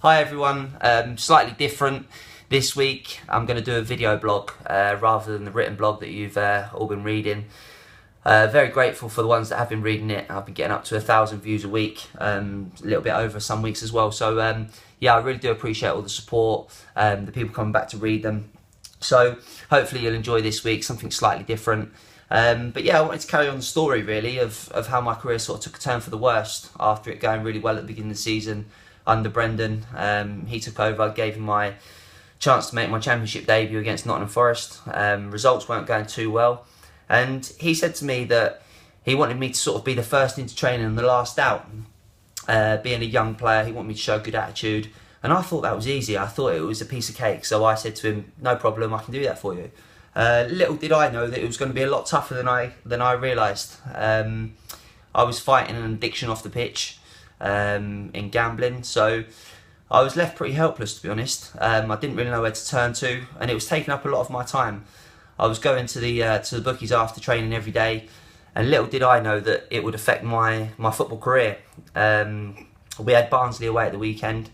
Hi everyone, slightly different this week. I'm going to do a video blog rather than the written blog that you've all been reading. Very grateful for the ones that have been reading it. I've been getting up to 1,000 views a week, a little bit over some weeks as well. So yeah, I really do appreciate all the support, the people coming back to read them. So hopefully you'll enjoy this week, something slightly different. But yeah, I wanted to carry on the story really of how my career sort of took a turn for the worst after it going really well at the beginning of the season under Brendan. He took over, I gave him my chance to make my championship debut against Nottingham Forest. Results weren't going too well, and he said to me that he wanted me to sort of be the first into training and the last out. Being a young player, he wanted me to show good attitude, and I thought that was easy. I thought it was a piece of cake, so I said to him, no problem, I can do that for you. Little did I know that it was going to be a lot tougher than I realised. I was fighting an addiction off the pitch, in gambling, so I was left pretty helpless, to be honest. I didn't really know where to turn to, and it was taking up a lot of my time. I was going to the bookies after training every day, and little did I know that it would affect my football career. We had Barnsley away at the weekend,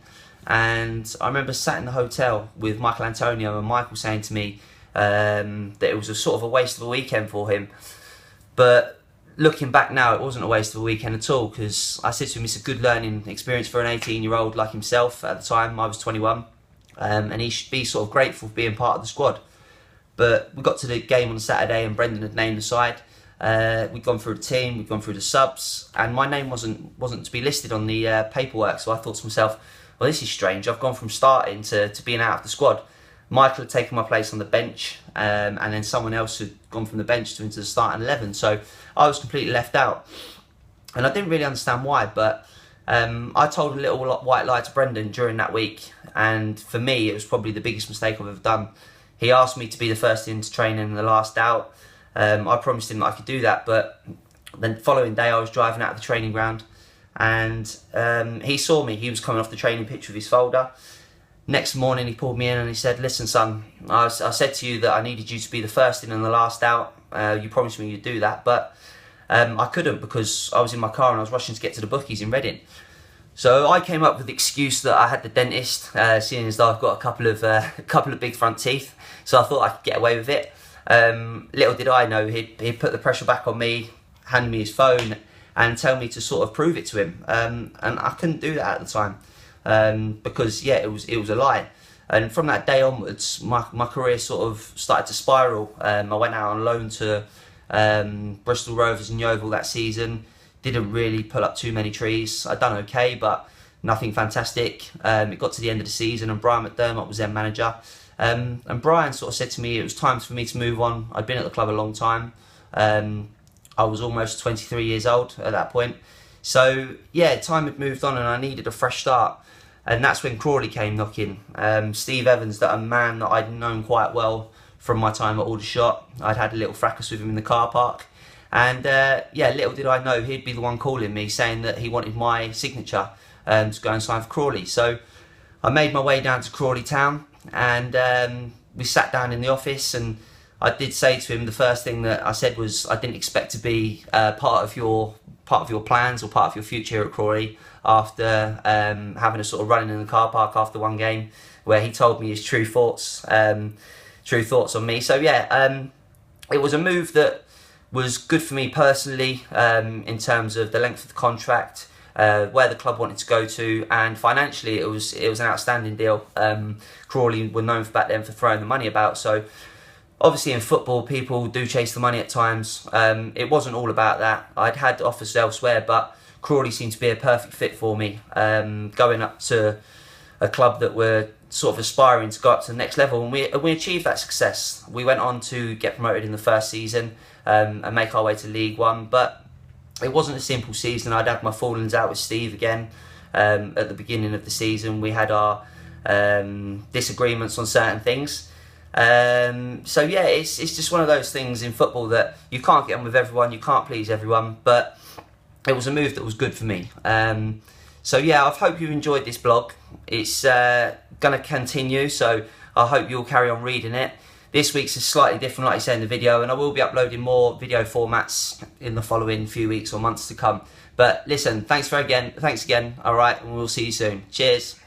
and I remember sat in the hotel with Michael Antonio, and Michael saying to me that it was a sort of a waste of a weekend for him. But looking back now, it wasn't a waste of a weekend at all, because I said to him it's a good learning experience for an 18-year-old like himself. At the time I was 21, and he should be sort of grateful for being part of the squad. But we got to the game on Saturday and Brendan had named the side. We'd gone through the team, we'd gone through the subs, and my name wasn't to be listed on the paperwork. So I thought to myself, well, this is strange. I've gone from starting to being out of the squad. Michael had taken my place on the bench, and then someone else had gone from the bench into the starting 11. So I was completely left out, and I didn't really understand why. But I told a little white lie to Brendan during that week, and for me, it was probably the biggest mistake I've ever done. He asked me to be the first into training and the last out. I promised him that I could do that, but then the following day I was driving out of the training ground, and he saw me. He was coming off the training pitch with his folder. Next morning he pulled me in and he said, listen son, I said to you that I needed you to be the first in and the last out. You promised me you'd do that, but I couldn't, because I was in my car and I was rushing to get to the bookies in Reading. So I came up with the excuse that I had the dentist, seeing as though I've got a couple of big front teeth, so I thought I could get away with it. Little did I know he'd put the pressure back on me, hand me his phone and tell me to sort of prove it to him, and I couldn't do that at the time. Because yeah, it was a lie. And from that day onwards, my career sort of started to spiral. I went out on loan to Bristol Rovers and Yeovil that season. Didn't really pull up too many trees. I'd done okay, but nothing fantastic. It got to the end of the season and Brian McDermott was their manager. And Brian sort of said to me it was time for me to move on. I'd been at the club a long time. I was almost 23 years old at that point. So yeah, time had moved on and I needed a fresh start. And that's when Crawley came knocking. Steve Evans, a man that I'd known quite well from my time at Aldershot. I'd had a little fracas with him in the car park. And yeah, little did I know he'd be the one calling me, saying that he wanted my signature to go and sign for Crawley. So I made my way down to Crawley town, and we sat down in the office, and I did say to him, the first thing that I said was, I didn't expect to be part of your plans or part of your future here at Crawley, after having a sort of running in the car park after one game where he told me his true thoughts on me. So yeah, it was a move that was good for me personally, in terms of the length of the contract, where the club wanted to go to, and financially it was an outstanding deal. Crawley were known back then for throwing the money about, so obviously in football people do chase the money at times. It wasn't all about that. I'd had offers elsewhere, but Crawley seemed to be a perfect fit for me, going up to a club that were sort of aspiring to go up to the next level, and we achieved that success. We went on to get promoted in the first season, and make our way to League One, but it wasn't a simple season. I'd had my fallings out with Steve again at the beginning of the season. We had our disagreements on certain things. So yeah, it's just one of those things in football that you can't get on with everyone, you can't please everyone, but it was a move that was good for me. So yeah, I hope you've enjoyed this blog. It's going to continue, so I hope you'll carry on reading it. This week's is slightly different, like I said in the video, and I will be uploading more video formats in the following few weeks or months to come. But listen, thanks again, alright, and we'll see you soon. Cheers.